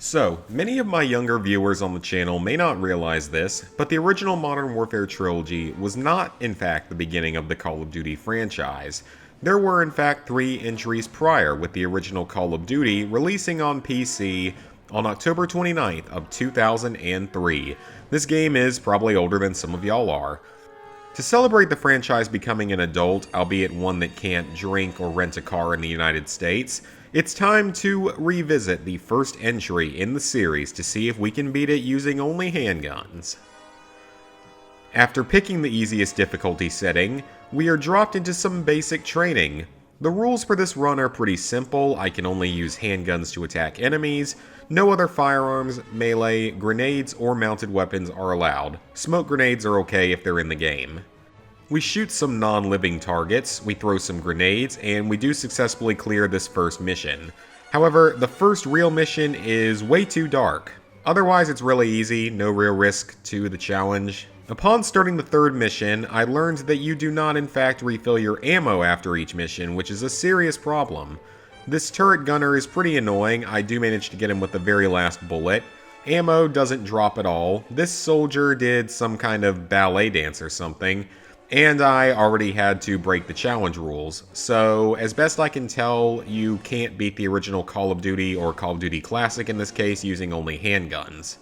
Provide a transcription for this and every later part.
So, many of my younger viewers on the channel may not realize this, but the original Modern Warfare trilogy was not, in fact, the beginning of the Call of Duty franchise. There were, in fact, 3 entries prior, with the original Call of Duty releasing on PC on October 29th of 2003. This game is probably older than some of y'all are. To celebrate the franchise becoming an adult, albeit one that can't drink or rent a car in the United States, it's time to revisit the first entry in the series to see if we can beat it using only handguns. After picking the easiest difficulty setting, we are dropped into some basic training. The rules for this run are pretty simple. I can only use handguns to attack enemies. No other firearms, melee, grenades, or mounted weapons are allowed. Smoke grenades are okay if they're in the game. We shoot some non-living targets, we throw some grenades, and we do successfully clear this first mission. However, the first real mission is way too dark. Otherwise, it's really easy, no real risk to the challenge. Upon starting the third mission, I learned that you do not in fact refill your ammo after each mission, which is a serious problem. This turret gunner is pretty annoying. I do manage to get him with the very last bullet. Ammo doesn't drop at all. This soldier did some kind of ballet dance or something. And I already had to break the challenge rules, so as best I can tell, you can't beat the original Call of Duty or Call of Duty Classic in this case using only handguns.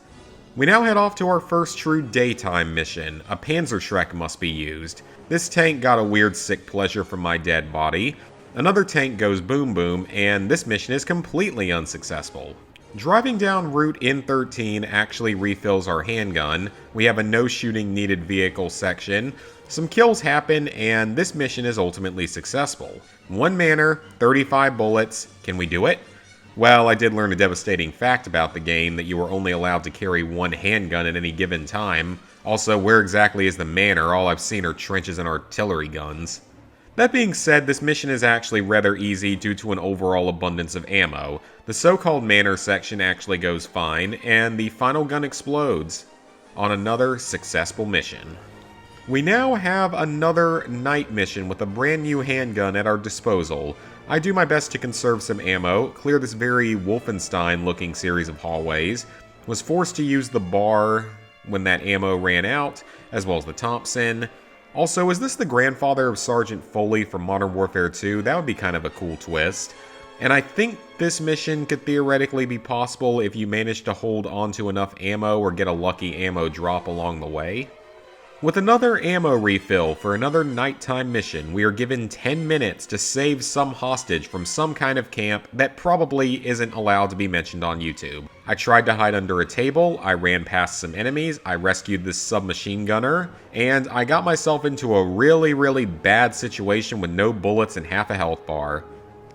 We now head off to our first true daytime mission. A Panzerschreck must be used. This tank got a weird sick pleasure from my dead body. Another tank goes boom boom, and this mission is completely unsuccessful. Driving down Route N13 actually refills our handgun. We have a no shooting needed vehicle section. Some kills happen, and this mission is ultimately successful. 1 manner, 35 bullets. Can we do it? Well, I did learn a devastating fact about the game, that you were only allowed to carry 1 handgun at any given time. Also, where exactly is the manor? All I've seen are trenches and artillery guns. That being said, this mission is actually rather easy due to an overall abundance of ammo. The so-called manor section actually goes fine, and the final gun explodes on another successful mission. We now have another night mission with a brand new handgun at our disposal. I do my best to conserve some ammo, clear this very Wolfenstein looking series of hallways, was forced to use the bar when that ammo ran out, as well as the Thompson. Also, is this the grandfather of Sergeant Foley from Modern Warfare 2? That would be kind of a cool twist. And I think this mission could theoretically be possible if you manage to hold onto enough ammo or get a lucky ammo drop along the way. With another ammo refill for another nighttime mission, we are given 10 minutes to save some hostage from some kind of camp that probably isn't allowed to be mentioned on YouTube. I tried to hide under a table, I ran past some enemies, I rescued this submachine gunner, and I got myself into a really bad situation with no bullets and half a health bar.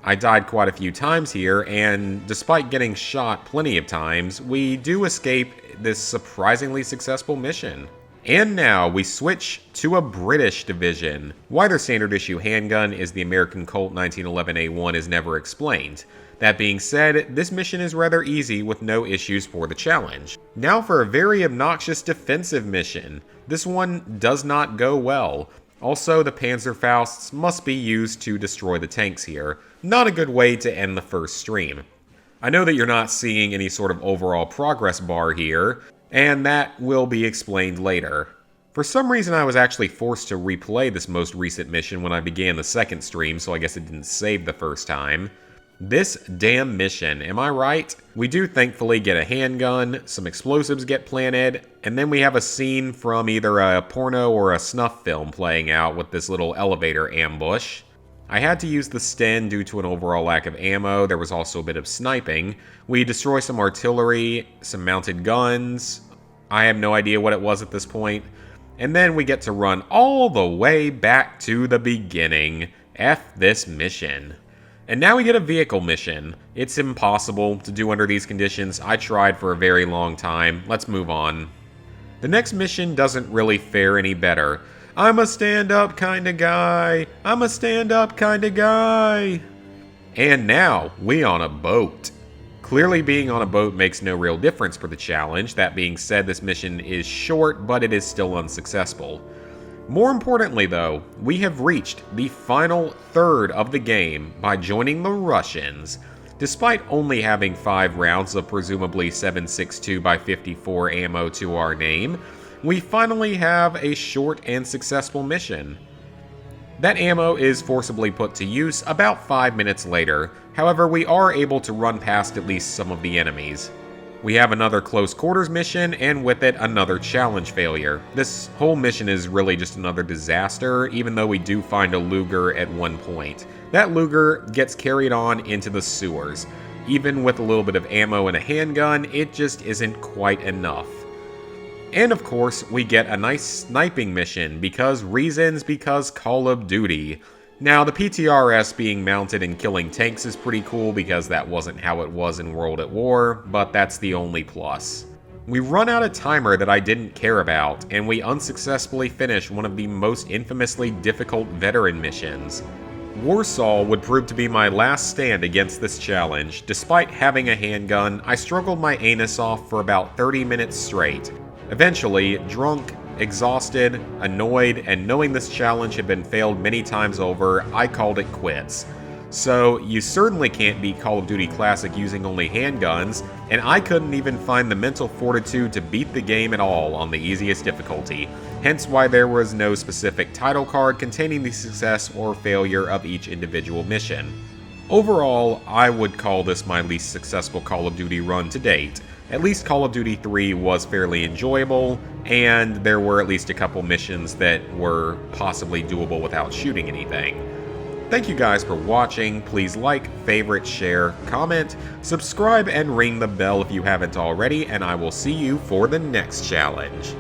I died quite a few times here, and despite getting shot plenty of times, we do escape this surprisingly successful mission. And now we switch to a British division. Why their standard issue handgun is the American Colt 1911A1 is never explained. That being said, this mission is rather easy with no issues for the challenge. Now for a very obnoxious defensive mission. This one does not go well. Also, the Panzerfausts must be used to destroy the tanks here. Not a good way to end the first stream. I know that you're not seeing any sort of overall progress bar here, and that will be explained later. For some reason I was actually forced to replay this most recent mission when I began the second stream, so I guess it didn't save the first time. This damn mission, am I right? We do thankfully get a handgun, some explosives get planted, and then we have a scene from either a porno or a snuff film playing out with this little elevator ambush. I had to use the Sten due to an overall lack of ammo. There was also a bit of sniping. We destroy some artillery, some mounted guns. I have no idea what it was at this point. And then we get to run all the way back to the beginning. F this mission. And now we get a vehicle mission. It's impossible to do under these conditions. I tried for a very long time. Let's move on. The next mission doesn't really fare any better. I'm a stand-up kind of guy. I'm a stand-up kind of guy. And now, we on a boat. Clearly being on a boat makes no real difference for the challenge. That being said, this mission is short, but it is still unsuccessful. More importantly though, we have reached the final third of the game by joining the Russians. Despite only having 5 rounds of presumably 7.62x54 ammo to our name, we finally have a short and successful mission. That ammo is forcibly put to use about 5 minutes later, however we are able to run past at least some of the enemies. We have another close quarters mission, and with it another challenge failure. This whole mission is really just another disaster, even though we do find a Luger at one point. That Luger gets carried on into the sewers. Even with a little bit of ammo and a handgun, it just isn't quite enough. And of course, we get a nice sniping mission, because Call of Duty. Now, the PTRS being mounted and killing tanks is pretty cool because that wasn't how it was in World at War, but that's the only plus. We run out a timer that I didn't care about, and we unsuccessfully finish one of the most infamously difficult veteran missions. Warsaw would prove to be my last stand against this challenge. Despite having a handgun, I struggled my anus off for about 30 minutes straight. Eventually, drunk, exhausted, annoyed, and knowing this challenge had been failed many times over, I called it quits. So, you certainly can't beat Call of Duty Classic using only handguns, and I couldn't even find the mental fortitude to beat the game at all on the easiest difficulty, hence why there was no specific title card containing the success or failure of each individual mission. Overall, I would call this my least successful Call of Duty run to date. At least Call of Duty 3 was fairly enjoyable, and there were at least a couple missions that were possibly doable without shooting anything. Thank you guys for watching. Please like, favorite, share, comment, subscribe, and ring the bell if you haven't already, and I will see you for the next challenge.